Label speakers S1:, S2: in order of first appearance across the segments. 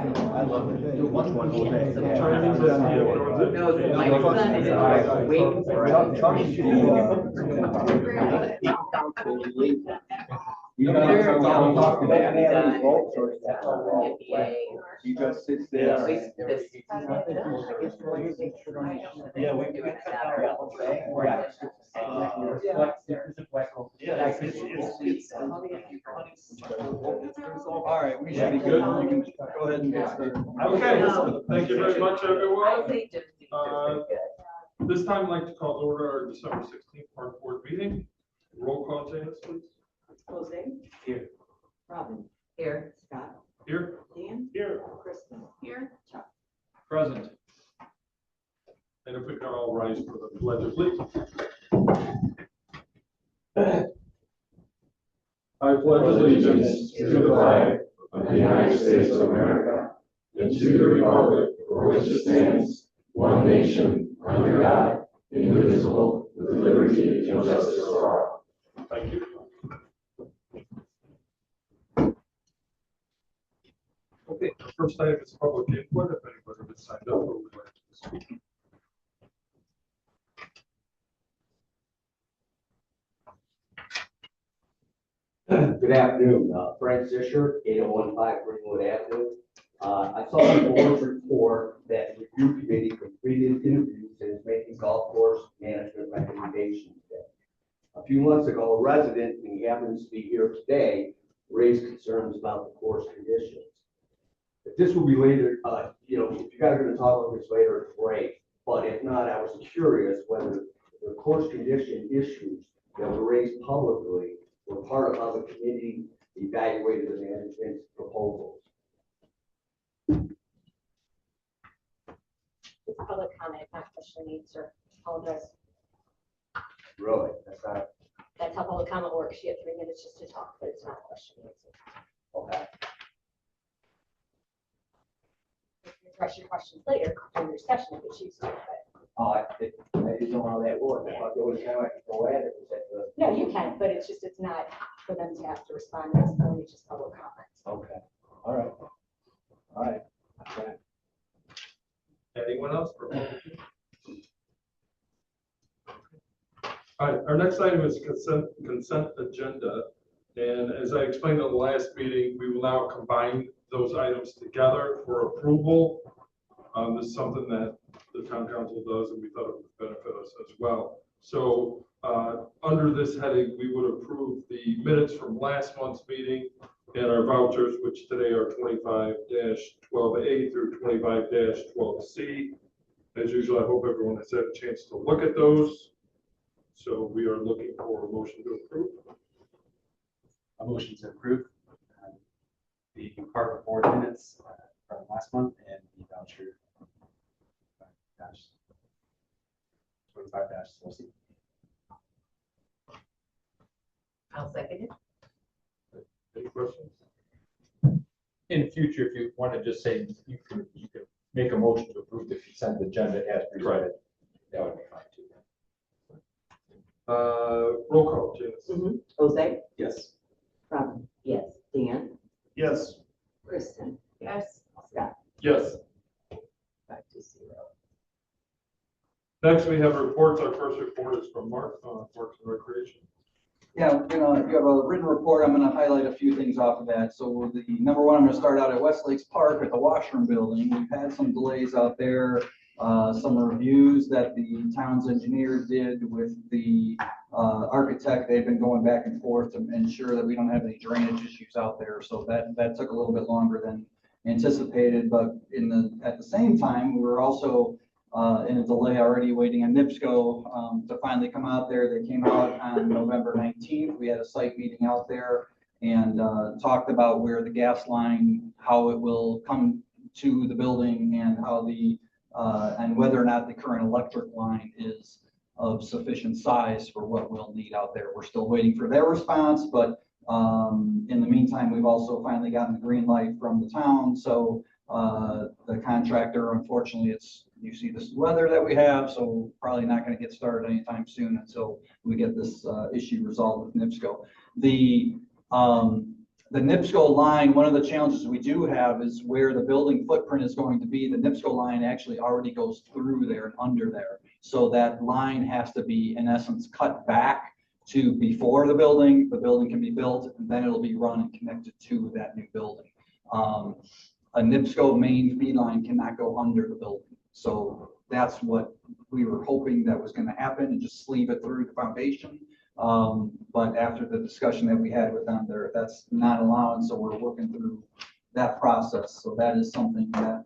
S1: I love it. Which one will they?
S2: Chinese or Vietnamese?
S3: No, my son is waiting for it.
S1: You just sits there. Yeah, we can.
S4: All right, we should be good. You can go ahead and get started.
S2: Okay, thank you very much, everyone. This time I'd like to call to order our December 16th Park Board meeting. Roll call, Janice, please.
S3: Jose?
S1: Here.
S3: Robin? Here. Scott?
S2: Here.
S3: Dan?
S2: Here.
S3: Kristen? Here. Chuck?
S2: Present. And if we could all rise for the pledge of allegiance. I pledge allegiance to the flag
S5: of the United States of America and to the republic for which it stands, one nation, under God, indivisible, with liberty and justice for all.
S2: Thank you. Okay, the first item is public input. If anybody would sign up or would like to speak.
S6: Good afternoon, Frank Zischer, 8015 Greenwood Avenue. I saw the board's report that the review committee completed interviews and is making golf course management recommendations today. A few months ago, a resident, and he happens to be here today, raised concerns about the course conditions. If this will be later, if you guys are going to talk about this later, it's great. But if not, I was curious whether the course condition issues that were raised publicly were part of how the committee evaluated the management's proposals.
S7: It's public comment, not question and answer. Apologize.
S6: Really?
S7: That's how public comment works. You have 3 minutes just to talk, but it's not a question and answer.
S6: Okay.
S7: You can address your questions later during your discussion if you choose to. But
S6: I didn't know how that worked. I thought there was kind of like a go at it.
S7: no, you can, but it's not for them to have to respond. It's only just public comments.
S6: Okay. All right. Okay.
S2: Anyone else? All right, our next item is consent agenda. And as I explained in the last meeting, we will now combine those items together for approval. This is something that the town council does, and we thought it would benefit us as well. So under this heading, we would approve the minutes from last month's meeting and our vouchers, which today are 25-12A through 25-12C. As usual, I hope everyone has had a chance to look at those. So we are looking for a motion to approve.
S8: A motion to approve the Park Board minutes from last month and the voucher 25-12C.
S3: I'll second it.
S2: Any questions?
S9: In the future, if you want to just say you could make a motion to approve the consent agenda as presented, that would be fine too.
S2: Roll call, Janice.
S3: Jose?
S8: Yes.
S3: Robin? Yes. Dan?
S2: Yes.
S3: Kristen? Yes. Scott?
S2: Yes.
S3: 5-0.
S2: Next, we have reports. Our first report is from Mark on Parks and Recreation.
S4: Yeah, you have a written report. I'm going to highlight a few things off of that. So the number one, I'm going to start out at West Lakes Park at the washroom building. We've had some delays out there. Some reviews that the town's engineer did with the architect. They've been going back and forth to ensure that we don't have any drainage issues out there. So that took a little bit longer than anticipated. But at the same time, we were also in a delay already waiting on NIPSCO to finally come out there. They came out on November 19th. We had a site meeting out there and talked about where the gas line, how it will come to the building, and how and whether or not the current electric line is of sufficient size for what we'll need out there. We're still waiting for their response, but in the meantime, we've also finally gotten the green light from the town. So the contractor, unfortunately, you see this weather that we have, so probably not going to get started anytime soon until we get this issue resolved with NIPSCO. The NIPSCO line, one of the challenges we do have is where the building footprint is going to be. The NIPSCO line actually already goes through there and under there. So that line has to be, in essence, cut back to before the building can be built, and then it'll be run and connected to that new building. A NIPSCO main feed line cannot go under the building. So that's what we were hoping that was going to happen, and just sleeve it through the foundation. But after the discussion that we had with them there, that's not allowed, so we're working through that process. So that is something that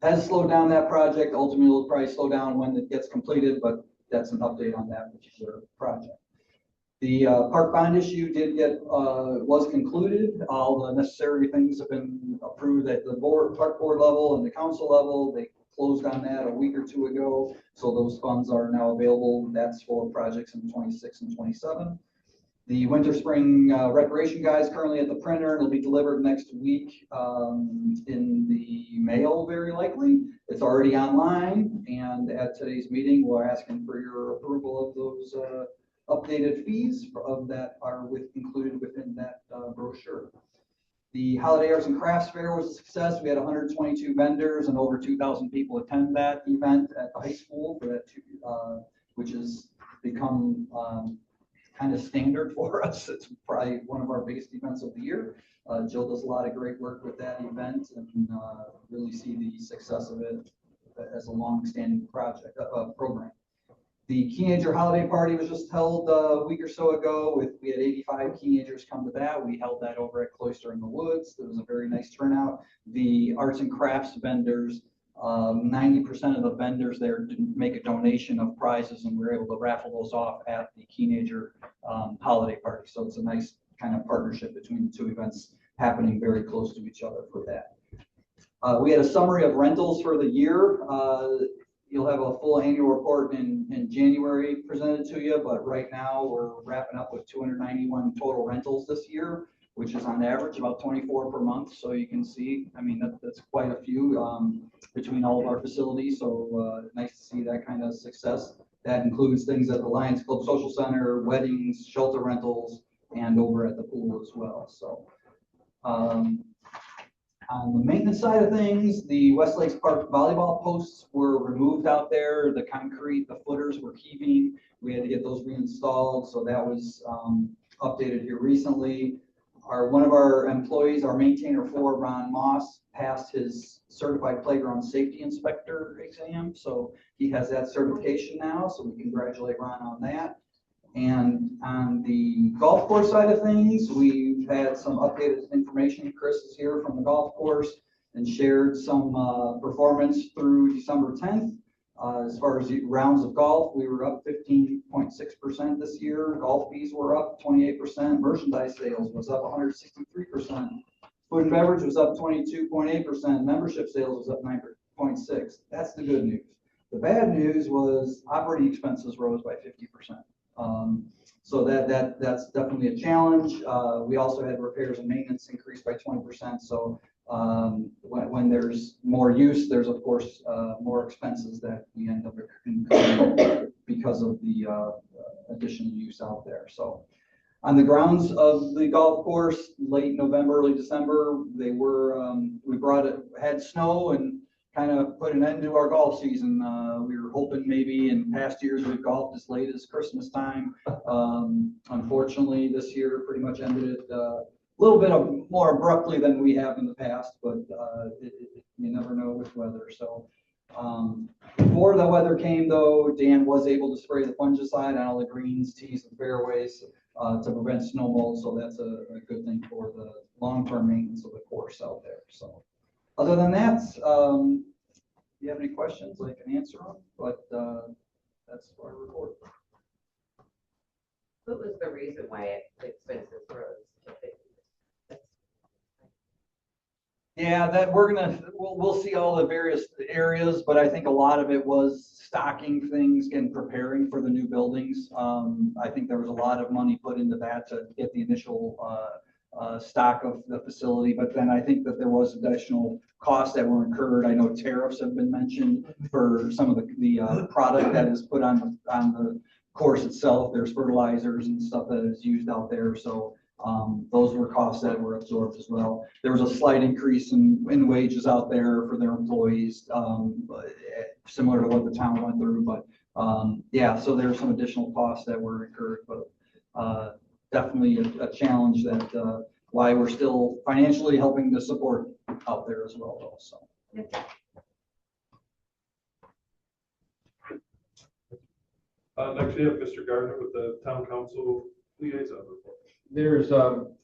S4: has slowed down that project. Ultimately, it'll probably slow down when it gets completed, but that's an update on that particular project. The park bond issue was concluded. All the necessary things have been approved at the park board level and the council level. They closed on that a week or two ago, so those funds are now available. That's for projects in 26 and 27. The winter spring recreation guys currently at the printer. It'll be delivered next week in the mail, very likely. It's already online, and at today's meeting, we're asking for your approval of those updated fees that are included within that brochure. The Holiday Arts and Crafts Fair was a success. We had 122 vendors and over 2,000 people attend that event at the high school for that, which has become kind of standard for us. It's probably one of our biggest events of the year. Jill does a lot of great work with that event, and really see the success of it as a long-standing program. The Teenager Holiday Party was just held a week or so ago. We had 85 teenagers come to that. We held that over at Cloister in the Woods. It was a very nice turnout. The arts and crafts vendors, 90% of the vendors there didn't make a donation of prizes, and we were able to raffle those off at the Teenager Holiday Party. So it's a nice kind of partnership between the two events happening very close to each other for that. We had a summary of rentals for the year. You'll have a full annual report in January presented to you, but right now we're wrapping up with 291 total rentals this year, which is on average about 24 per month. So you can see, I mean, that's quite a few between all of our facilities. So nice to see that kind of success. That includes things at the Lions Club Social Center, weddings, shelter rentals, and over at the pool as well. So on the maintenance side of things, the West Lakes Park volleyball posts were removed out there. The concrete, the footers were heaving. We had to get those reinstalled, so that was updated here recently. One of our employees, our maintainer 4, Ron Moss, passed his certified playground safety inspector exam, so he has that certification now, so we congratulate Ron on that. And on the golf course side of things, we've had some updated information. Chris is here from the golf course and shared some performance through December 10th. As far as rounds of golf, we were up 15.6% this year. Golf fees were up 28%. Merchandise sales was up 163%. Food and beverage was up 22.8%. Membership sales was up 9.6%. That's the good news. The bad news was operating expenses rose by 50%. So that's definitely a challenge. We also had repairs and maintenance increase by 20%. So when there's more use, there's of course more expenses that we end up incurring because of the additional use out there. So on the grounds of the golf course, late November, early December, we had snow and kind of put an end to our golf season. We were hoping maybe in past years we've golfed as late as Christmas time. Unfortunately, this year pretty much ended it a little bit more abruptly than we have in the past, but you never know with weather. So before the weather came, though, Dan was able to spray the fungicide on all the greens, tees, and fairways to prevent snow mold. So that's a good thing for the long-term maintenance of the course out there. So. Other than that, if you have any questions, I can answer them, but that's our report.
S3: What was the reason why the expenses rose?
S4: Yeah, we'll see all the various areas, but I think a lot of it was stocking things and preparing for the new buildings. I think there was a lot of money put into that to get the initial stock of the facility, but then I think that there was additional costs that were incurred. I know tariffs have been mentioned for some of the product that is put on the course itself. There's fertilizers and stuff that is used out there, so Those were costs that were absorbed as well. There was a slight increase in wages out there for their employees, similar to what the town went through, but yeah, so there's some additional costs that were incurred, but definitely a challenge that why we're still financially helping to support out there as well, though, so.
S2: Next we have Mr. Gardner with the town council liaison report.
S9: There's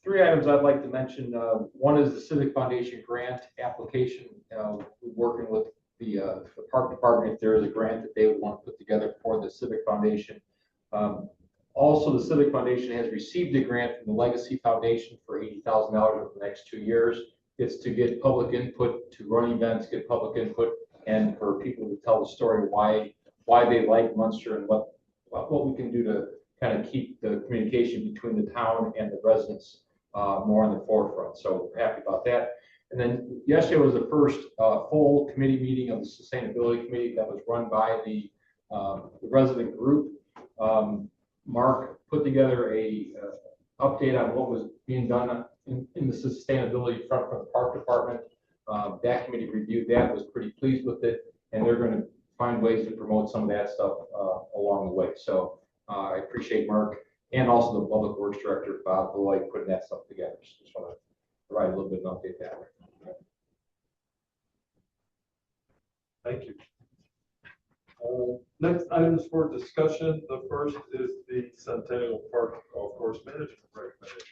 S9: 3 items I'd like to mention. One is the Civic Foundation grant application. We're working with the park department if there is a grant that they would want to put together for the Civic Foundation. Also, the Civic Foundation has received a grant from the Legacy Foundation for $80,000 over the next 2 years. It's to get public input, to run events, get public input, and for people to tell the story why they like Munster and what we can do to kind of keep the communication between the town and the residents more on the forefront. So we're happy about that. And then yesterday was the first full committee meeting of the Sustainability Committee that was run by the resident group. Mark put together a update on what was being done in the sustainability front from the park department. That committee reviewed that, was pretty pleased with it, and they're going to find ways to promote some of that stuff along the way. So I appreciate Mark and also the Public Works Director, Bob Beloy, putting that stuff together. So just want to provide a little bit of an update that way.
S2: Thank you. Next items for discussion. The first is the Centennial Park Golf Course Management recommendation.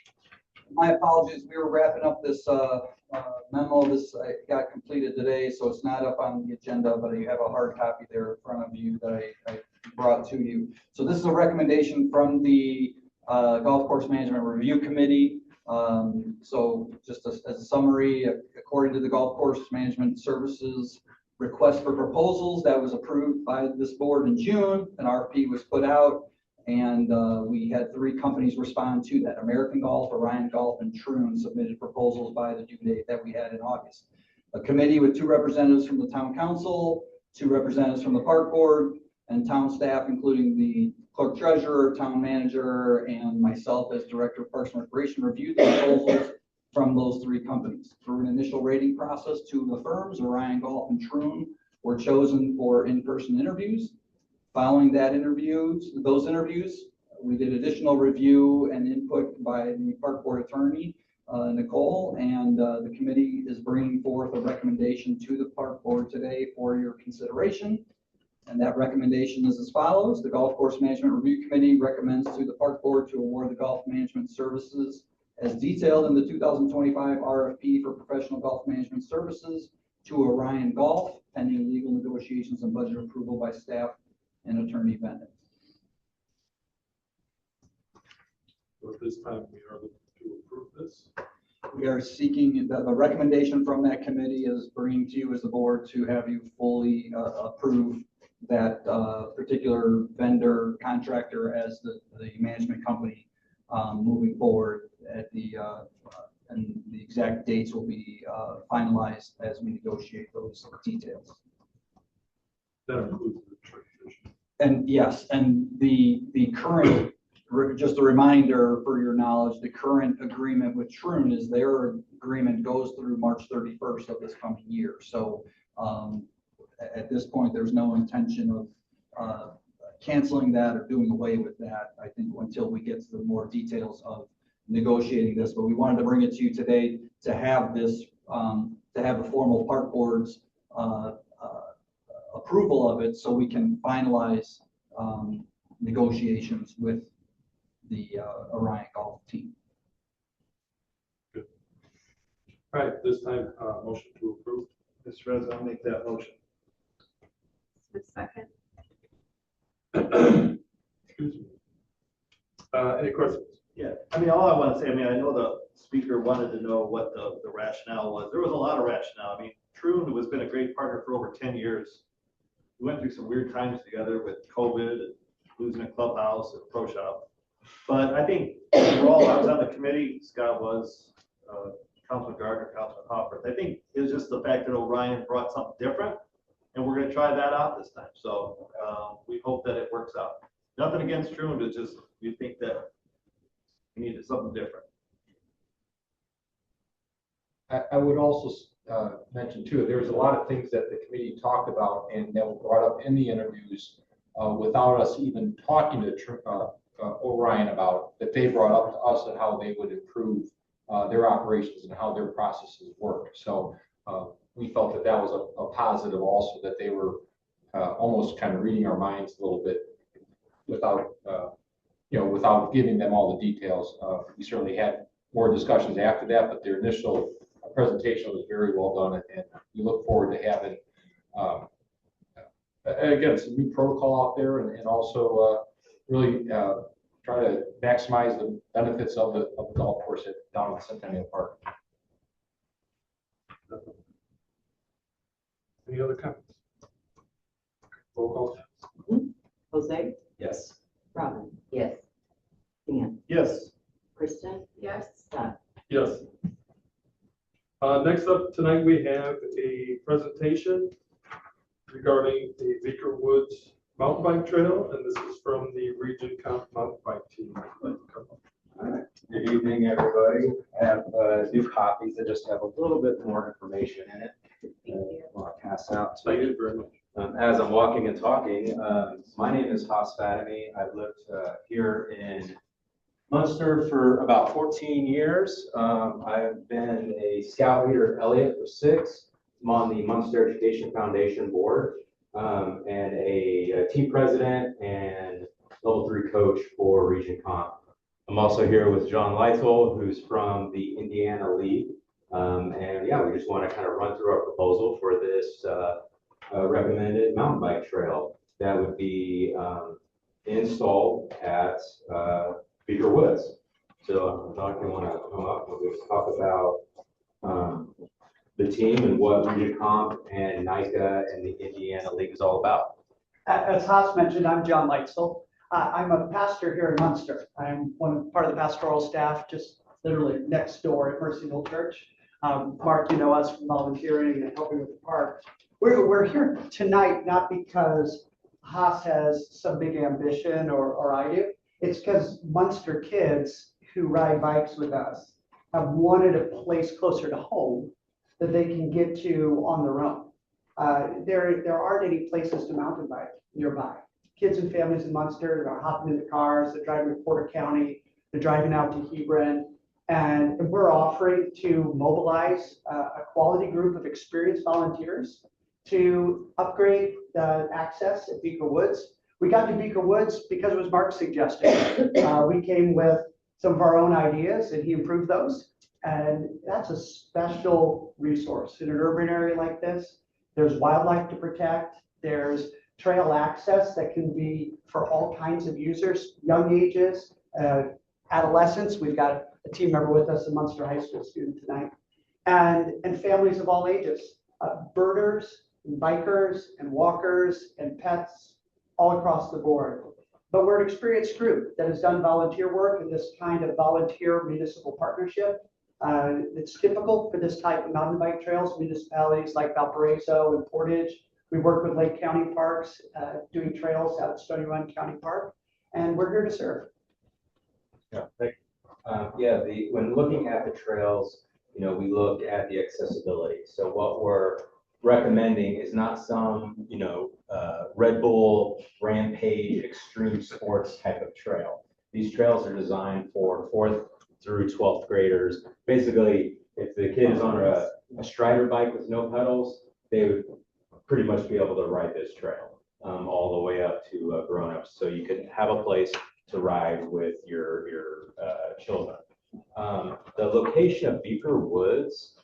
S4: My apologies, we were wrapping up this memo. This got completed today, so it's not up on the agenda, but you have a hard copy there in front of you that I brought to you. So this is a recommendation from the Golf Course Management Review Committee. So just as a summary, according to the Golf Course Management Services request for proposals that was approved by this board in June, an RFP was put out. And we had 3 companies respond to that. American Golf, Orion Golf, and Troon submitted proposals by the due date that we had in August. A committee with 2 representatives from the town council, 2 representatives from the park board, and town staff, including the clerk treasurer, town manager, and myself as director of Parks and Recreation, reviewed the proposals from those 3 companies. Through an initial rating process, 2 of the firms, Orion Golf and Troon, were chosen for in-person interviews. Following those interviews, we did additional review and input by the park board attorney, Nicole, and the committee is bringing forth a recommendation to the park board today for your consideration. And that recommendation is as follows. The Golf Course Management Review Committee recommends to the park board to award the golf management services as detailed in the 2025 RFP for professional golf management services to Orion Golf, pending legal negotiations and budget approval by staff and Attorney Bennett.
S2: So at this time, we are looking to approve this.
S4: We are seeking, the recommendation from that committee is bringing to you as the board to have you fully approve that particular vendor contractor as the management company moving forward at and the exact dates will be finalized as we negotiate those details.
S2: That includes the transition.
S4: And yes, and the current, just a reminder for your knowledge, the current agreement with Troon is their agreement goes through March 31st of this coming year. So at this point, there's no intention of canceling that or doing away with that, I think, until we get to the more details of negotiating this. But we wanted to bring it to you today to have this, to have the formal park board's approval of it so we can finalize negotiations with the Orion Golf team.
S2: Good. All right, this time, motion to approve.
S1: Mr. President, I'll make that motion.
S3: Second.
S2: Excuse me. Any questions?
S1: Yeah, I mean, all I want to say, I mean, I know the speaker wanted to know what the rationale was. There was a lot of rationale. I mean, Troon has been a great partner for over 10 years. We went through some weird times together with COVID and losing a clubhouse and pro shop. But I think overall, I was on the committee, Scott was, Councilman Gardner, Councilman Hopper. I think it was just the fact that Orion brought something different, and we're going to try that out this time. So we hope that it works out. Nothing against Troon, it's just we think that we needed something different.
S9: I would also mention too, there was a lot of things that the committee talked about and that were brought up in the interviews without us even talking to Orion about, that they brought up to us and how they would improve their operations and how their processes work. So we felt that that was a positive also, that they were almost kind of reading our minds a little bit without, without giving them all the details. We certainly had more discussions after that, but their initial presentation was very well done, and we look forward to having, again, some new protocol out there, and also really try to maximize the benefits of the golf course down at Centennial Park.
S2: Any other comments? Roll call.
S10: Jose,
S8: Yes.
S10: Robin,
S3: Yes.
S10: Dan,
S1: Yes.
S10: Kristen,
S3: Yes.
S10: Scott.
S2: Yes. Next up tonight, we have a presentation regarding the Beaker Woods Mountain Bike Trail, and this is from the Region Comp Mountain Bike Team.
S11: Good evening, everybody. I have new copies that just have a little bit more information in it. I'll pass out to
S2: Thank
S11: you.
S2: you very much.
S11: As I'm walking and talking, my name is Haas Fatamy. I've lived here in Munster for about 14 years. I've been a scout leader at Elliott for 6. I'm on the Munster Education Foundation board, and a team president and level 3 coach for Region Comp. I'm also here with John Lytle, who's from the Indiana League. And yeah, we just want to kind of run through our proposal for this recommended mountain bike trail that would be installed at Beaker Woods. So John, if you want to come up, we'll just talk about the team and what Region Comp and NICA and the Indiana League is all about.
S12: As Haas mentioned, I'm John Leitzel. I'm a pastor here in Munster. I'm part of the pastoral staff, just literally next door at Mercy Hill Church. Mark, you know us from volunteering and helping with the park. We're here tonight not because Haas has some big ambition or I do. It's because Munster kids who ride bikes with us have wanted a place closer to home that they can get to on their own. There aren't any places to mountain bike nearby. Kids and families in Munster are hopping in the cars, they're driving to Porter County, they're driving out to Hebron, and we're offering to mobilize a quality group of experienced volunteers to upgrade the access at Beaker Woods. We got to Beaker Woods because it was Mark's suggestion. We came with some of our own ideas and he improved those. And that's a special resource in an urban area like this. There's wildlife to protect. There's trail access that can be for all kinds of users, young ages, adolescents. We've got a team member with us, a Munster High School student tonight, and families of all ages, birders, and bikers, and walkers, and pets, all across the board. But we're an experienced group that has done volunteer work in this kind of volunteer municipal partnership. It's typical for this type of mountain bike trails, municipalities like Valparaiso and Portage. We work with Lake County Parks, doing trails out at Stony Run County Park, and we're here to serve.
S11: Yeah, thank you. When looking at the trails, we look at the accessibility. So what we're recommending is not some, Red Bull Rampage extreme sports type of trail. These trails are designed for 4th through 12th graders. Basically, if the kid is on a Strider bike with no pedals, they would pretty much be able to ride this trail all the way up to grown-ups. So you could have a place to ride with your children. The location of Beaker Woods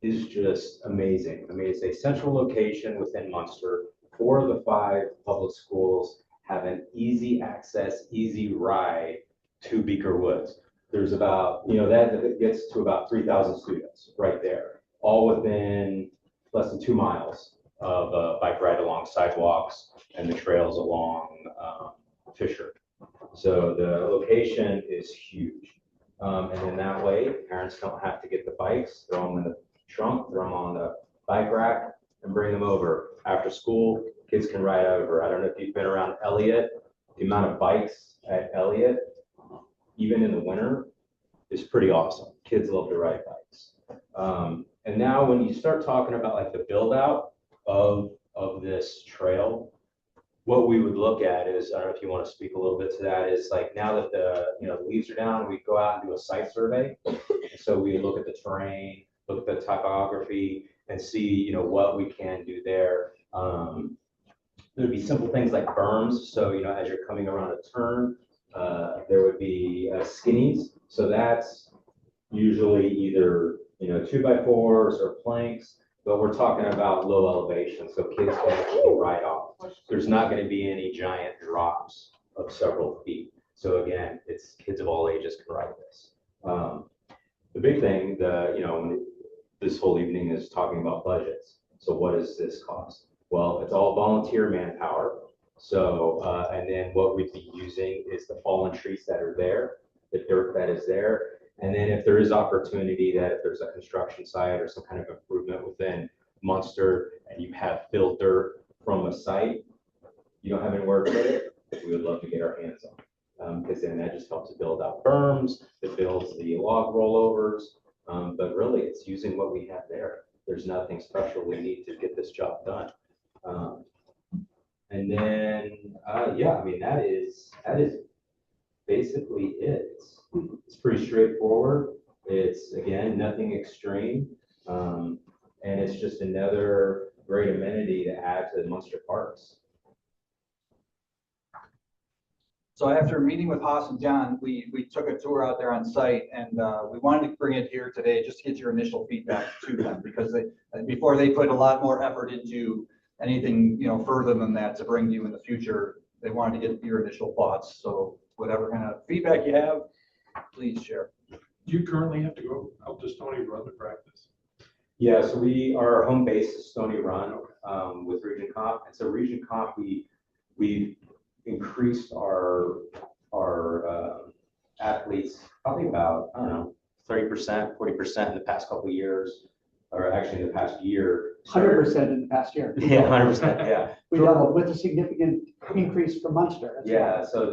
S11: is just amazing. I mean, it's a central location within Munster. 4 of the 5 public schools have an easy access, easy ride to Beaker Woods. There's about, that gets to about 3,000 students right there, all within less than 2 miles of a bike ride along sidewalks and the trails along Fisher. So the location is huge. And in that way, parents don't have to get the bikes, throw them in the trunk, throw them on the bike rack, and bring them over. After school, kids can ride over. I don't know if you've been around Elliott. The amount of bikes at Elliott, even in the winter, is pretty awesome. Kids love to ride bikes. And now when you start talking about like the build out of this trail, what we would look at is, I don't know if you want to speak a little bit to that, is like now that the, the leaves are down, we go out and do a site survey. So we look at the terrain, look at the topography and see, what we can do there. There'd be simple things like berms. So, as you're coming around a turn, there would be skinnies. So that's usually either, 2x4s or planks, but we're talking about low elevation. So kids can actually ride off. There's not going to be any giant drops of several feet. So again, it's kids of all ages can ride this. The big thing, this whole evening is talking about budgets. So what does this cost? Well, it's all volunteer manpower. So, and then what we'd be using is the fallen trees that are there, the dirt that is there. And then if there is opportunity that if there's a construction site or some kind of improvement within Munster and you have filled dirt from a site, you don't have anywhere to put it, we would love to get our hands on. Because then that just helps to build out berms, it builds the log rollovers, but really it's using what we have there. There's nothing special we need to get this job done. And then, that is basically it. It's pretty straightforward. It's, again, nothing extreme. And it's just another great amenity to add to the Munster parks.
S4: So after meeting with Haas and John, we took a tour out there on site, and we wanted to bring it here today just to get your initial feedback to them, because before they put a lot more effort into anything further than that to bring to you in the future, they wanted to get your initial thoughts. So whatever kind of feedback you have, please share.
S2: Do you currently have to go out to Stony Run to practice?
S11: Yeah, so our home base is Stony Run with Region Comp. And so Region Comp, we've increased our athletes probably about, 30%, 40% in the past couple of years, or actually in the past year.
S12: 100% in the past year.
S11: Yeah, 100%, yeah.
S12: We doubled with a significant increase for Munster. That's
S11: Yeah,
S12: right.
S11: so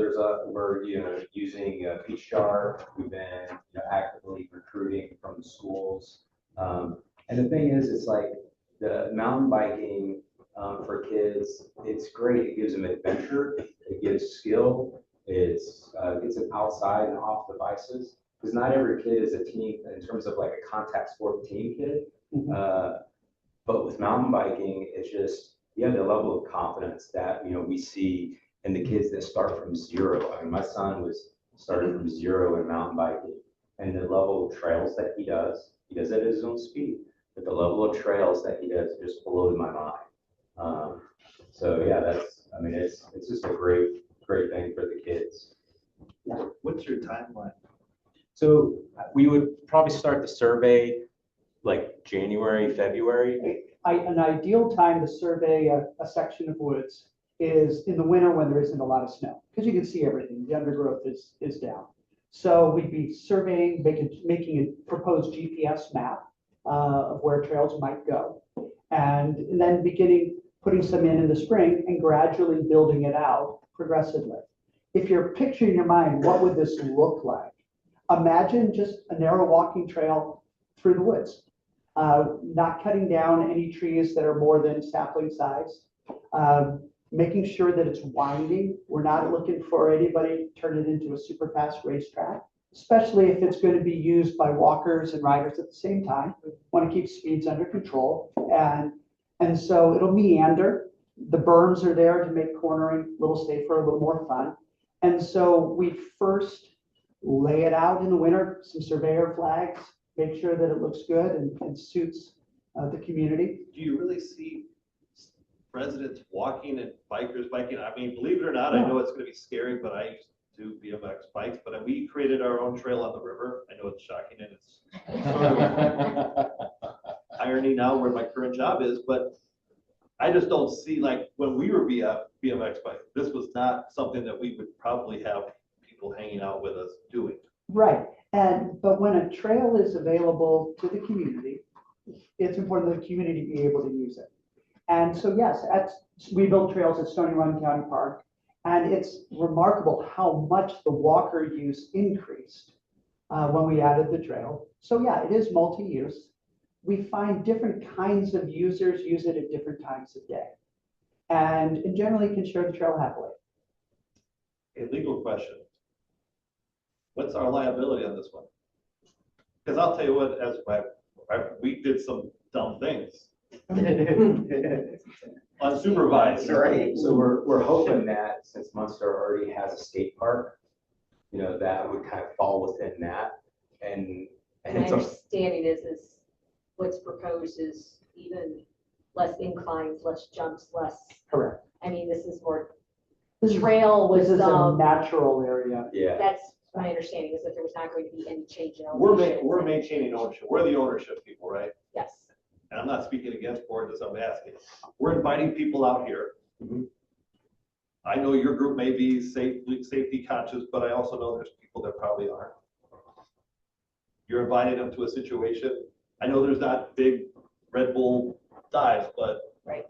S11: we're using Beach Jar. We've been actively recruiting from the schools. And the thing is, it's like the mountain biking for kids, it's great. It gives them adventure, it gives skill, it's gets them outside and off devices. Because not every kid is a team in terms of like a contact sport team kid. But with mountain biking, it's just, the level of confidence that, we see in the kids that start from zero. I mean, my son started from zero in mountain biking, and the level of trails that he does it at his own speed, but the level of trails that he does just blows my mind. So yeah, it's just a great thing for the kids.
S1: What's your timeline?
S11: So we would probably start the survey like January, February.
S12: An ideal time to survey a section of woods is in the winter when there isn't a lot of snow, because you can see everything. The undergrowth is down. So we'd be surveying, making a proposed GPS map of where trails might go, and then putting some in the spring and gradually building it out progressively. If you're picturing in your mind, what would this look like? Imagine just a narrow walking trail through the woods, not cutting down any trees that are more than sapling size, making sure that it's winding. We're not looking for anybody to turn it into a super fast racetrack, especially if it's going to be used by walkers and riders at the same time. We want to keep speeds under control. And so it'll meander. The berms are there to make cornering a little safer, a little more fun. And so we first lay it out in the winter, some surveyor flags, make sure that it looks good and suits the community.
S1: Do you really see residents walking and bikers biking? I mean, believe it or not, I know it's going to be scary, but I used to do BMX bikes, but we created our own trail on the river. I know it's shocking and it's sort of irony now where my current job is, but I just don't see, like, when we were BMX bike, this was not something that we would probably have people hanging out with us doing.
S12: Right. But when a trail is available to the community, it's important that the community be able to use it. And so, yes, we build trails at Stony Run County Park, and it's remarkable how much the walker use increased when we added the trail. So yeah, it is multi-use. we find different kinds of users use it at different times of day. And generally can share the trail happily.
S1: A legal question. What's our liability on this one? Because I'll tell you what, we did some dumb things. Unsupervised.
S11: Right. So we're hoping that since Munster already has a state park, you know, that would kind of fall within that. And
S7: My
S11: it's a,
S7: understanding is what's proposed is even less inclines, less jumps, less,
S12: Correct.
S7: I mean, this is more trail
S12: This
S7: with
S12: is a
S7: some,
S12: natural area.
S11: yeah.
S7: that's my understanding is that there was not going to be any change in
S1: We're
S7: elevation.
S1: maintaining ownership. We're the ownership people, right?
S7: Yes.
S1: And I'm not speaking against board, as I'm asking. We're inviting people out here. I know your group may be safety conscious, but I also know there's people that probably aren't. You're inviting them to a situation. I know there's not big Red Bull dives, but.
S7: Right.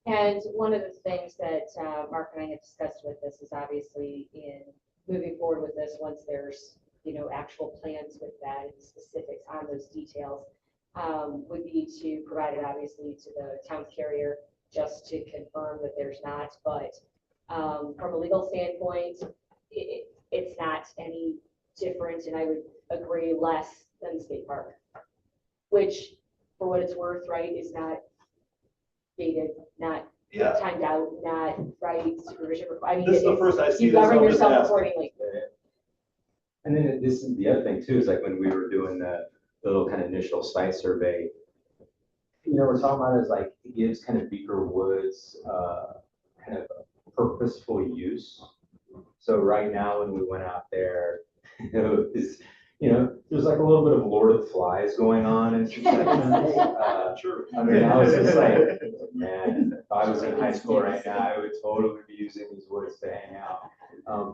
S7: And one of the things that Mark and I have discussed with this is obviously in moving forward with this, once there's, you know, actual plans with that and specifics on those details, would be to provide it obviously to the town carrier just to confirm that there's not, but from a legal standpoint, it's not any different, and I would agree less than the state park, which for what it's worth, right, is not dated, not
S1: Yeah.
S7: timed out, not right supervision. I mean,
S1: This is the
S7: it's-
S1: first I see
S7: you
S1: this,
S7: govern
S1: I'm just
S7: yourself
S1: asking.
S7: accordingly.
S11: And then this is the other thing too, is like when we were doing the little kind of initial site survey, you know, we're talking about is like, it gives kind of Beaker Woods, kind of a purposeful use. So right now, when we went out there, there's like a little bit of Lord of the Flies going on and
S1: Sure.
S11: I mean, I was just like, man, if I was in high school right now, I would totally be using these woods to hang out.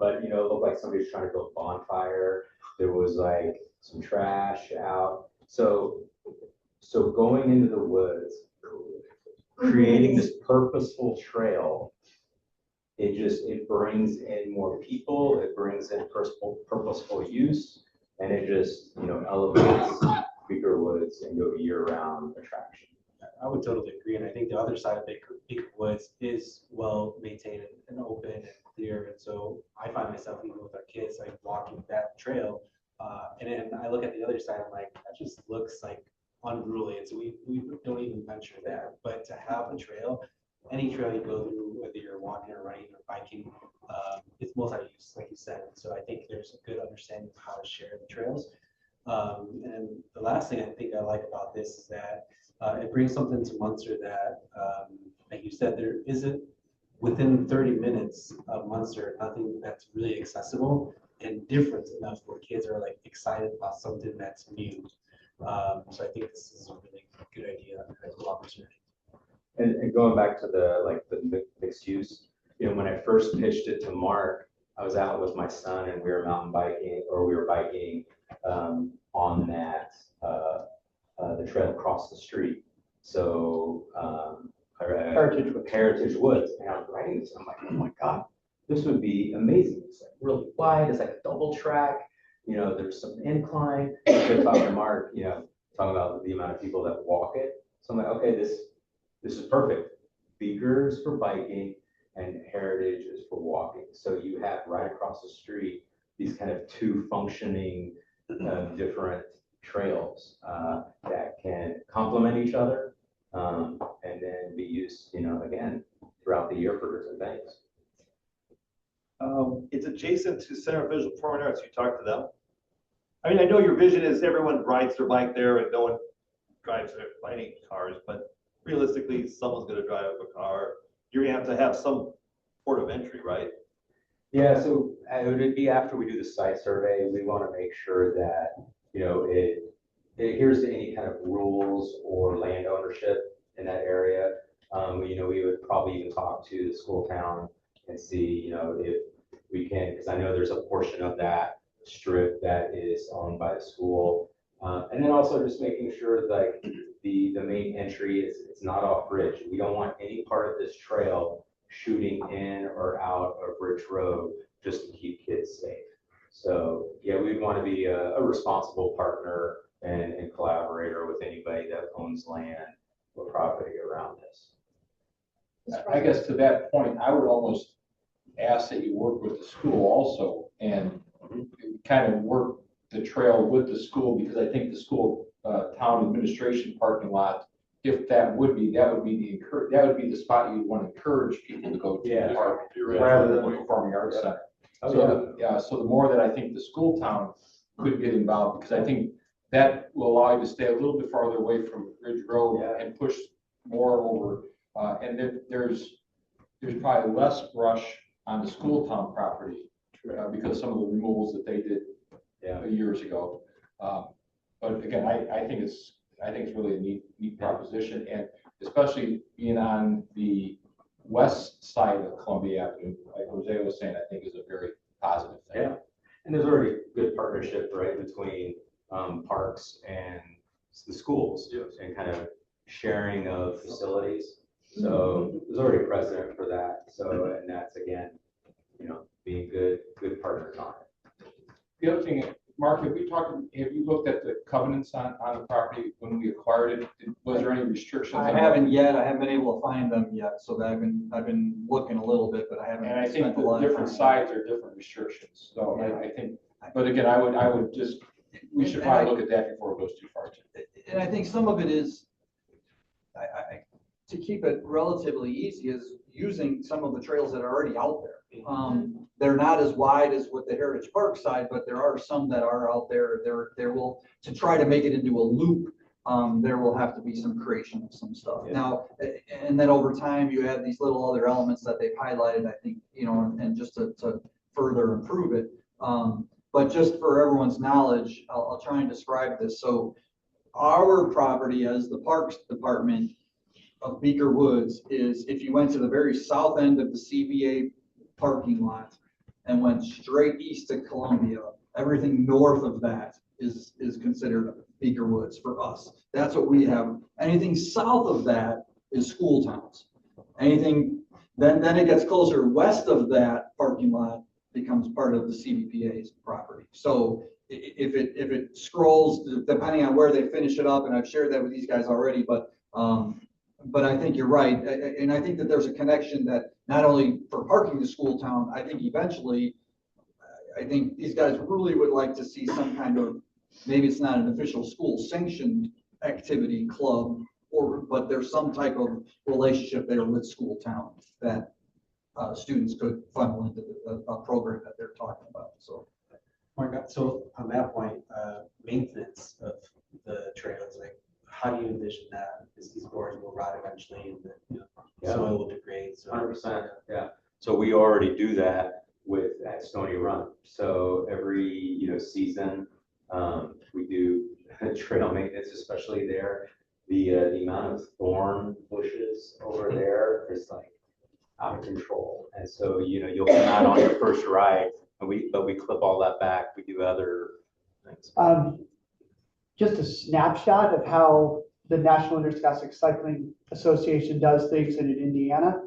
S11: But you know, it looked like somebody was trying to build a bonfire. There was like some trash out. So going into the woods, creating this purposeful trail, it brings in more people, it brings in purposeful use, and it just, you know, elevates Beaker Woods into a year-round attraction.
S8: I would totally agree, and I think the other side of Beaker Woods is well maintained and open and clear, and so I find myself even with our kids like walking that trail, and then I look at the other side, I'm like, that just looks like unruly, and so we don't even venture that. But to have a trail, any trail you go through, whether you're walking or running or biking, it's multi-use, like you said. So I think there's a good understanding of how to share the trails. And the last thing I think I like about this is that it brings something to Munster that, like you said, there isn't within 30 minutes of Munster, nothing that's really accessible and different enough where kids are like excited about something that's new. So I think this is a really good idea, a cool opportunity.
S11: And going back to the mixed use, you know, when I first pitched it to Mark, I was out with my son and we were mountain biking, or we were biking on that the trail across the street. So Heritage Woods, and I was writing this. I'm like, oh my god, this would be amazing. It's like really wide. It's like a double track. You know, there's some incline. So talking to Mark, you know, talking about the amount of people that walk it. So I'm like, okay, this is perfect. Beaker's for biking and Heritage is for walking. So you have right across the street these kind of two functioning different trails that can complement each other and then be used, you know, again, throughout the year for different things.
S1: It's adjacent to Center of Visual Performing Arts. You talk to them. I mean, I know your vision is everyone rides their bike there and no one drives any cars, but realistically, someone's going to drive a car. You're going to have some port of entry, right?
S11: Yeah, so it would be after we do the site survey, we want to make sure that, you know, it adheres to any kind of rules or land ownership in that area. You know, we would probably even talk to the school town and see, you know, if we can, because I know there's a portion of that strip that is owned by the school. And then also just making sure like the main entry is it's not off bridge. We don't want any part of this trail shooting in or out of Bridge Road just to keep kids safe. So yeah, we'd want to be a responsible partner and collaborate or with anybody that owns land or property around this.
S9: I guess to that point, I would almost ask that you work with the school also and kind of work the trail with the school, because I think the school, town administration parking lot, if that would be the spot you'd want to encourage people to go to the park rather than the Performing Arts Center. So, yeah, so the more that I think the school town could get involved, because I think that will allow you to stay a little bit farther away from Ridge Road and push more over. And then there's probably less brush on the school town property because of some of the removals that they did years ago. But again, I think it's really a neat proposition, and especially being on the west side of Columbia Avenue, like Jose was saying, I think is a very positive thing.
S11: Yeah, and there's already good partnership, right, between parks and the schools and kind of sharing of facilities. So there's already a precedent for that. So, and that's again, being good partners on it.
S9: The other thing, Mark, have you looked at the covenants on the property when we acquired it? Was there any restrictions?
S4: I haven't yet. I haven't been able to find them yet, so that I've been looking a little bit, but I haven't.
S9: And I think
S4: spent a
S9: the
S4: lot of
S9: different
S4: time.
S9: sides are different restrictions. So I think, but again, we should probably look at that before it goes too far.
S4: And I think some of it is, to keep it relatively easy, is using some of the trails that are already out there. They're not as wide as with the Heritage Park side, but there are some that are out there. There will, to try to make it into a loop, there will have to be some creation of some stuff. Now, and then over time, you add these little other elements that they've highlighted, I think, and just to further improve it. But just for everyone's knowledge, I'll try and describe this. So our property as the Parks Department of Beaker Woods is, if you went to the very south end of the CBA parking lot and went straight east to Columbia, everything north of that is considered Beaker Woods for us. That's what we have. Anything south of that is school towns. Anything, then it gets closer west of that parking lot becomes part of the CBPA's property. So if it scrolls, depending on where they finish it up, and I've shared that with these guys already, but I think you're right. And I think that there's a connection that not only for parking the school town, I think eventually, I think these guys really would like to see some kind of, maybe it's not an official school sanctioned activity club, but there's some type of relationship there with school town that students could funnel into a program that they're talking about. So.
S8: So on that point, maintenance of the trails, like how do you envision that? Because these boards will rot eventually and the soil will degrade. So
S11: 100%, yeah. So we already do that at Stony Run. So every season we do trail maintenance, especially there. The amount of thorn bushes over there is like out of control, and so you'll come out on your first ride, and we clip all that back. We do other things.
S12: Just a snapshot of how the National Interscholastic Cycling Association does things in Indiana.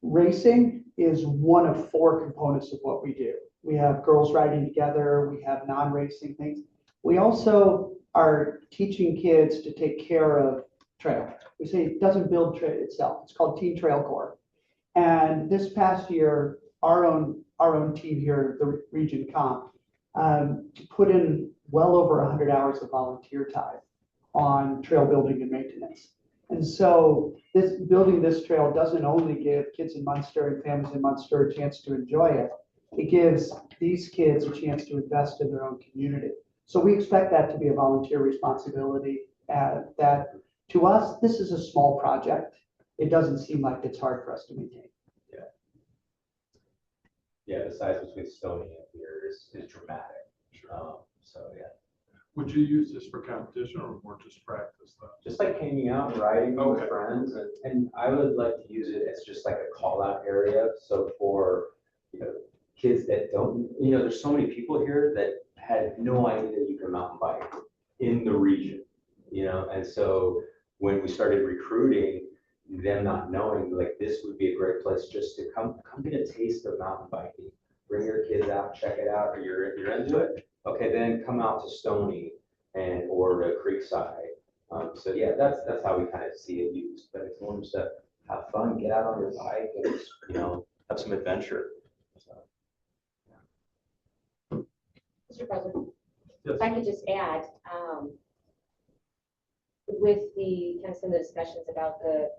S12: Racing is one of 4 components of what we do. We have girls riding together, we have non-racing things. We also are teaching kids to take care of trail. We say it doesn't build trail itself. It's called Teen Trail Corps. And this past year, our own team here, the Region Comp, put in well over 100 hours of volunteer time on trail building and maintenance. And so building this trail doesn't only give kids in Munster and families in Munster a chance to enjoy it, it gives these kids a chance to invest in their own community. So we expect that to be a volunteer responsibility. That to us, this is a small project. It doesn't seem like it's hard for us to maintain.
S11: Yeah, the size between Stony and here is dramatic. So yeah.
S2: Would you use this for competition or more just practice though?
S11: Just like hanging out and riding with friends, and I would like to use it as just like a call out area. So for kids that don't, there's so many people here that had no idea you can mountain bike in the region, and so when we started recruiting, them not knowing, like, this would be a great place just to come get a taste of mountain biking. Bring your kids out, check it out, or you're into it. Okay, then come out to Stony and or the Creekside. So yeah, that's how we kind of see it used, but it's more just to have fun, get out on your bike and just, have some adventure.
S7: Mr. President,
S2: Yes.
S7: if I could just add, with the, kind of some of the discussions about the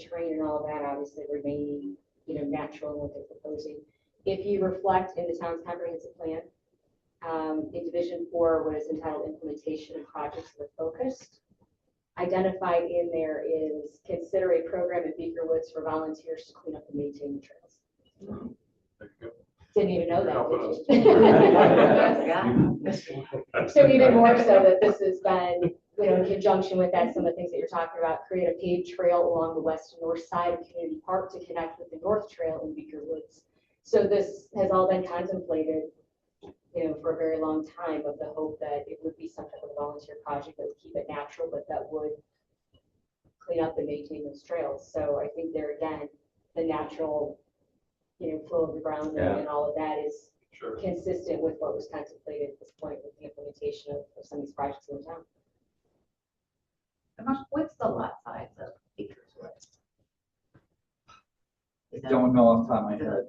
S7: terrain and all of that, obviously remaining, natural in what they're proposing. If you reflect in the town's comprehensive plan, in Division 4, what is entitled Implementation and Projects that are Focused, identified in there is consider a program in Beaker Woods for volunteers to clean up and maintain the trails.
S2: There you go.
S7: Didn't even know that,
S2: Helping
S7: did you? So even more so that this has been, in conjunction with that, some of the things that you're talking about, create a paved trail along the west and north side of Community Park to connect with the North Trail in Beaker Woods. So this has all been contemplated, for a very long time, of the hope that it would be some type of volunteer project that would keep it natural, but that would clean up and maintain those trails. So I think there again, the natural, flow of the ground and all of that is
S2: Sure.
S7: consistent with what was contemplated at this point with the implementation of some of these projects in the town.
S3: What's the lot size of Beaker's Woods?
S4: I don't know off the top of my head.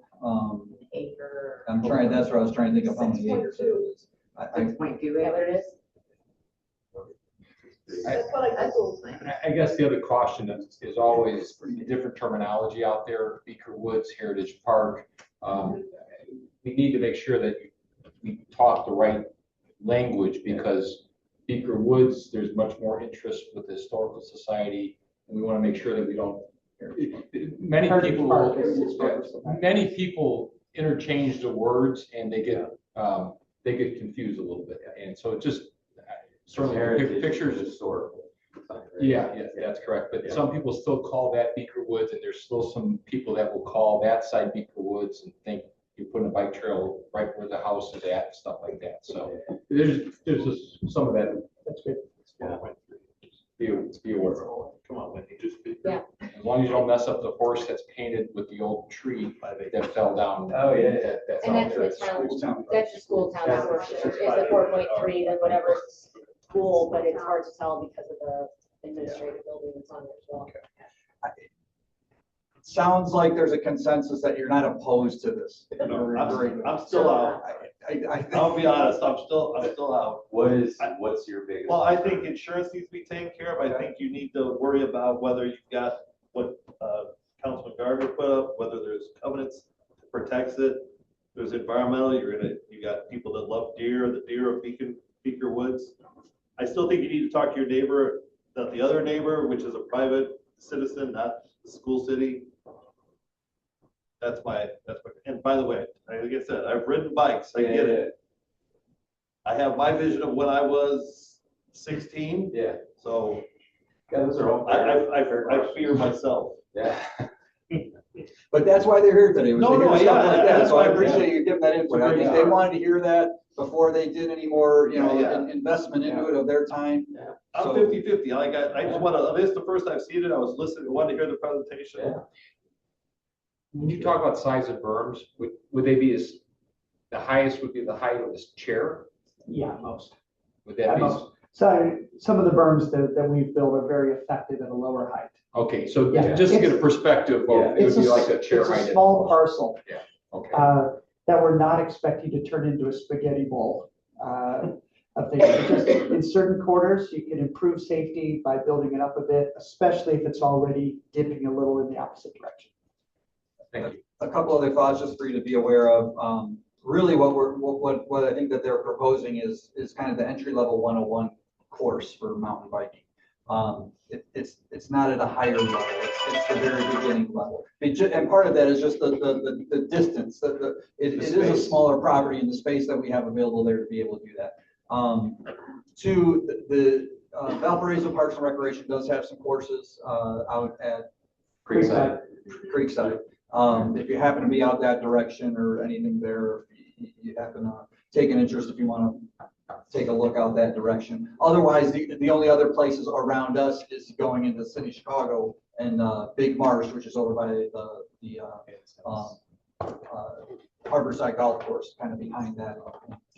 S3: Acre.
S4: That's what I was trying to think of how many acres it is. I
S3: 6.2
S7: Is that what it is?
S3: That's what I Googled.
S9: I guess the other caution is always different terminology out there. Beaker Woods, Heritage Park. We need to make sure that we talk the right language, because Beaker Woods, there's much more interest with the Historical Society, and we want to make sure that we don't. Many people interchange the words, and they get confused a little bit, and so it just certainly pictures.
S11: Historical.
S9: Yeah, that's correct. But some people still call that Beaker Woods, and there's still some people that will call that side Beaker Woods and think you're putting a bike trail right where the house is at and stuff like that. So there's just some of that. That's good.
S11: Yeah.
S9: Be aware.
S2: Come on, Wendy, just be.
S7: Yeah.
S9: As long as you don't mess up the horse that's painted with the old tree that fell down.
S11: Oh, yeah.
S9: That's
S7: And
S9: out
S7: that's
S9: there.
S7: the town, that's the school town portion, is the 4.3, then whatever school, but it's hard to tell because of the administrative building that's on there as well.
S4: Sounds like there's a consensus that you're not opposed to this.
S1: I'm still out. I'll be honest, I'm still out.
S11: What's your biggest?
S1: Well, I think insurance needs to be taken care of. I think you need to worry about whether you've got what Councilman Gardner put up, whether there's covenants that protects it. There's environmental, you got people that love deer, the deer of Beaker Woods. I still think you need to talk to your neighbor, not the other neighbor, which is a private citizen, not the school city. That's my, and by the way, like I said, I've ridden bikes, I get it. I have my vision of when I was 16.
S11: Yeah.
S1: So
S11: Those are all.
S1: I fear myself.
S11: Yeah.
S4: But that's why they're here today, was to
S1: No,
S4: hear stuff like that.
S1: that's
S4: So I
S1: why-
S4: appreciate you giving that input. I think they wanted to hear that before they did any more, investment into it of their time.
S1: I'm
S4: So-
S1: 50-50. I just want to, this is the first I've seen it. I was listening, wanted to hear the presentation.
S11: Yeah.
S9: When you talk about size of berms, would they be the highest would be the height of this chair?
S12: Yeah, most.
S9: Would that be?
S12: So some of the berms that we've built are very effective at a lower height.
S9: Okay, so
S12: Yeah.
S9: just to get a perspective,
S11: Yeah.
S9: it would be like a chair
S12: It's
S9: height.
S12: a small parcel
S9: Okay.
S12: that we're not expecting to turn into a spaghetti bowl of things. But just in certain corners, you can improve safety by building it up a bit, especially if it's already dipping a little in the opposite direction.
S9: Thank you.
S4: A couple other thoughts just for you to be aware of. Really what I think that they're proposing is kind of the entry level 101 course for mountain biking. It's not at a higher level, it's the very beginning level. And part of that is just the distance, it is a smaller property and the space that we have available there to be able to do that. Two, the Valparaiso Parks and Recreation does have some courses out at Creekside. If you happen to be out that direction or anything there, you happen to take an interest if you want to take a look out that direction. Otherwise, the only other places around us is going into the city of Chicago and Big Marsh, which is over by the Harborside Golf Course, kind of behind that,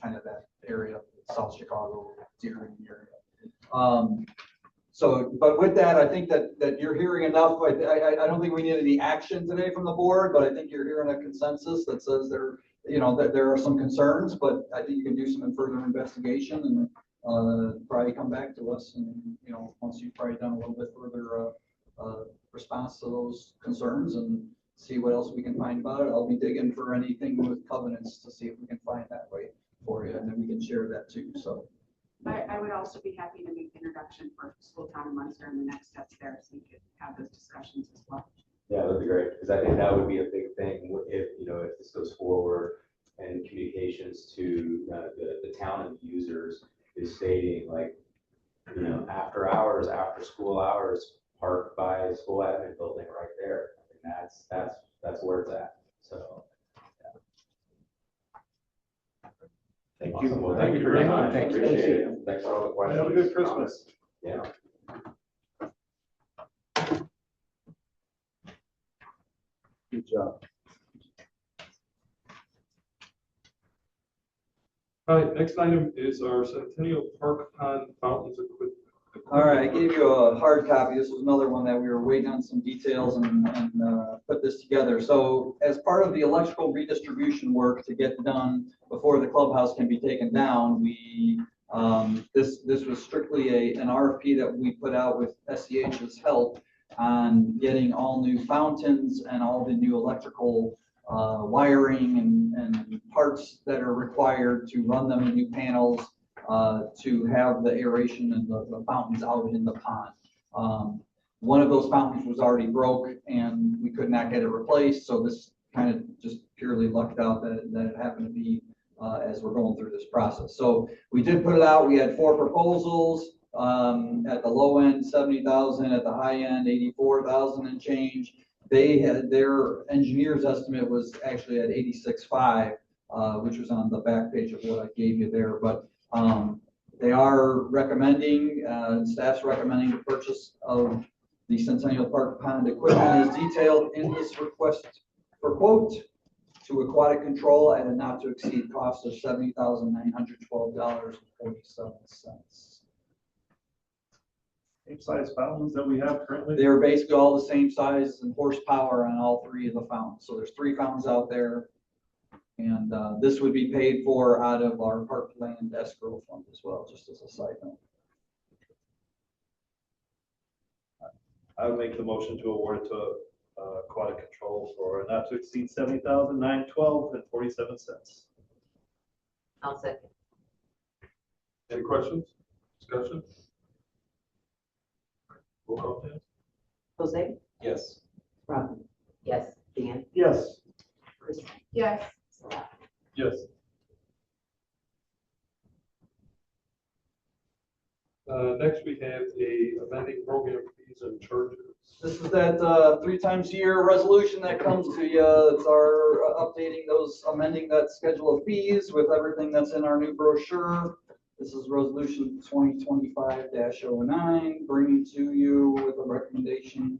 S4: kind of that area. South Chicago, Deering area. So, but with that, I think that you're hearing enough. I don't think we need any action today from the board, but I think you're hearing a consensus that says that there are some concerns, but I think you can do some further investigation and probably come back to us and, once you've probably done a little bit further response to those concerns and see what else we can find about it. I'll be digging for anything with covenants to see if we can find that way for you, and then we can share that too, so.
S13: I would also be happy to make the introduction for School Town in Munster and the next steps there, so we could have those discussions as well.
S11: Yeah, that'd be great, because I think that would be a big thing if, if this goes forward and communications to the town and that's is stating like, after hours, after school hours, parked by the school admin building right there. I mean, that's where it's at, so.
S1: Thank you.
S11: Awesome. Well,
S1: Thank you very much.
S11: Thank you. Appreciate it. Thanks for all the questions.
S1: Have a good Christmas.
S11: Yeah.
S4: Good job.
S2: All right, next item is our Centennial Park Pond Fountains equipment.
S4: All right, I gave you a hard copy. This was another one that we were waiting on some details and put this together. So as part of the electrical redistribution work to get done before the clubhouse can be taken down, we this was strictly an RFP that we put out with SEH's help on getting all new fountains and all the new electrical wiring and parts that are required to run them in new panels to have the aeration and the fountains out in the pond. One of those fountains was already broke and we could not get it replaced, so this kind of just purely lucked out that it happened to be as we're going through this process. So we did put it out. We had 4 proposals. At the low end, 70,000. At the high end, 84,000 and change. They had their engineer's estimate was actually at 86.5, which was on the back page of what I gave you there. But they are recommending, staff's recommending the purchase of the Centennial Park Pond equipment as detailed in this request for quote to Aquatic Control at a not to exceed cost of $70,912.47.
S1: Same size fountains that we have currently?
S4: They're basically all the same size and horsepower on all 3 of the fountains. So there's 3 fountains out there. And this would be paid for out of our parkland escrow fund as well, just as a side note.
S1: I would make the motion to award it to Aquatic Control for not to exceed $70,912.47.
S10: I'll second.
S2: Any questions? Discussion? Roll call, please.
S10: Jose?
S8: Yes.
S10: Robin? Yes. Dan?
S1: Yes.
S10: Kristen?
S13: Yes.
S10: Scott?
S2: Yes. Next, we have amending program fees and charges.
S4: This is that 3 times a year resolution that comes to you. It's our updating those, amending that schedule of fees with everything that's in our new brochure. This is resolution 2025-09, bringing to you with a recommendation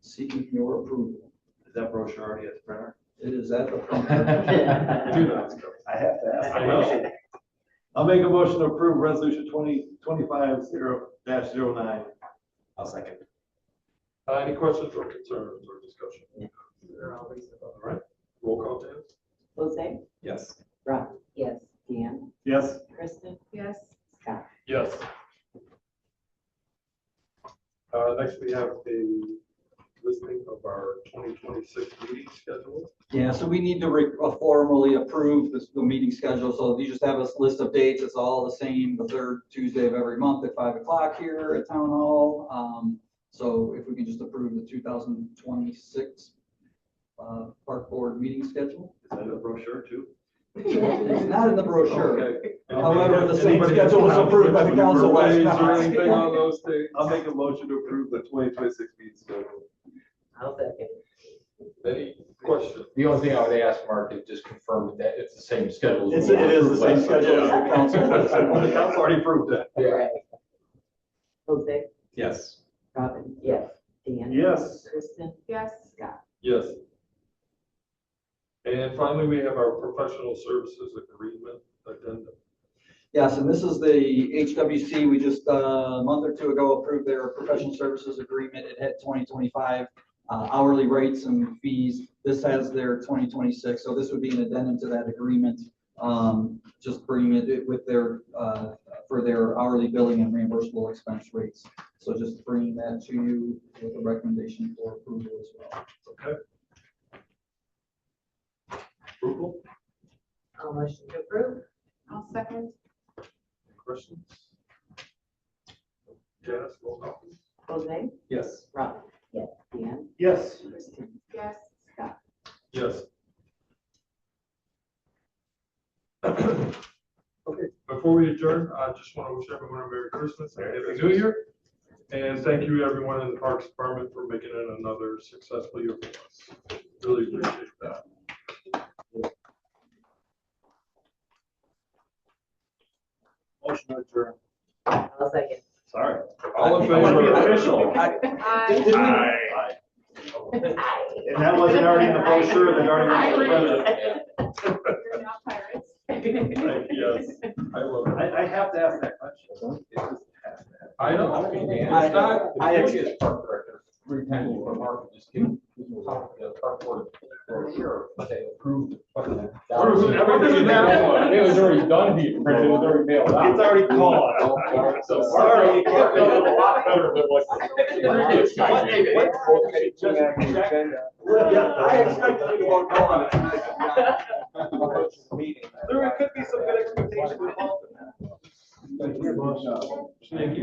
S4: seeking your approval.
S1: Is that brochure already at the printer?
S4: It is at the printer.
S1: I have to ask.
S2: I know.
S1: I'll make a motion to approve resolution 2025-09.
S8: I'll second.
S2: Any questions or concerns or discussion? All right, roll call, Dan.
S10: Jose?
S8: Yes.
S10: Robin? Yes. Dan?
S1: Yes.
S10: Kristen?
S13: Yes.
S10: Scott?
S2: Yes. Next, we have a listing of our 2026 meeting schedule.
S4: Yeah, so we need to formally approve the meeting schedule. So you just have a list of dates. It's all the same, the 3rd Tuesday of every month at 5 o'clock here at Town Hall. So if we can just approve the 2026 Park Board meeting schedule.
S1: Is that in the brochure too?
S4: It's not in the brochure.
S1: Okay.
S4: However, the same schedule was approved by the council last
S2: Or anything on
S4: night.
S2: those days?
S1: I'll make a motion to approve the 2026 meeting schedule.
S10: I'll second.
S2: Any questions?
S9: The only thing I would ask Mark is just confirm that it's the same schedule.
S4: It is the same schedule as the council.
S1: Well, the council already approved that.
S9: Yeah.
S10: Jose?
S8: Yes.
S10: Robin? Yes. Dan?
S1: Yes.
S10: Kristen?
S13: Yes.
S10: Scott?
S2: Yes. And finally, we have our professional services agreement addendum.
S4: Yes, and this is the HWC. We just, a month or two ago approved their professional services agreement. It had 2025 hourly rates and fees. This has their 2026, so this would be an addendum to that agreement. Just bringing it with their, for their hourly billing and reimbursable expense rates. So just bringing that to you with a recommendation for approval as well.
S2: Okay. Approval,
S10: I'll motion to approve.
S13: I'll second.
S2: questions? Janice, roll call, please.
S10: Jose,
S9: Yes.
S10: Robin, yes, Dan,
S1: Yes.
S10: Kristen,
S13: Yes.
S10: Scott.
S2: Yes. Okay, before we adjourn, I just want to wish everyone a Merry Christmas and Happy New Year. And thank you everyone in the Parks Department for making it another successful year for us. Really appreciate that.
S1: Motion to adjourn.
S10: I'll second.
S1: Sorry.
S2: All in
S1: I want to be
S2: favor?
S1: official.
S13: Aye.
S1: And that wasn't already in the brochure that already went to the president.
S13: You're now pirates.
S2: Yes, I love it.
S1: I have to ask that question. It just has to happen.
S2: I know.
S9: It's not,
S4: I
S9: the previous park director, 3 times for Mark, just came, top of the park board for a year, but they approved.
S2: Approved everything in that one.
S9: It was already done, it was already mailed out.
S1: It's already called.
S9: So
S1: Sorry, you can't make it
S9: a lot better than what the previous guy
S1: What-
S9: did.
S1: Yeah,
S4: I expected you to vote no on it.
S1: There could be some good expectation involved in that.
S2: Thank you.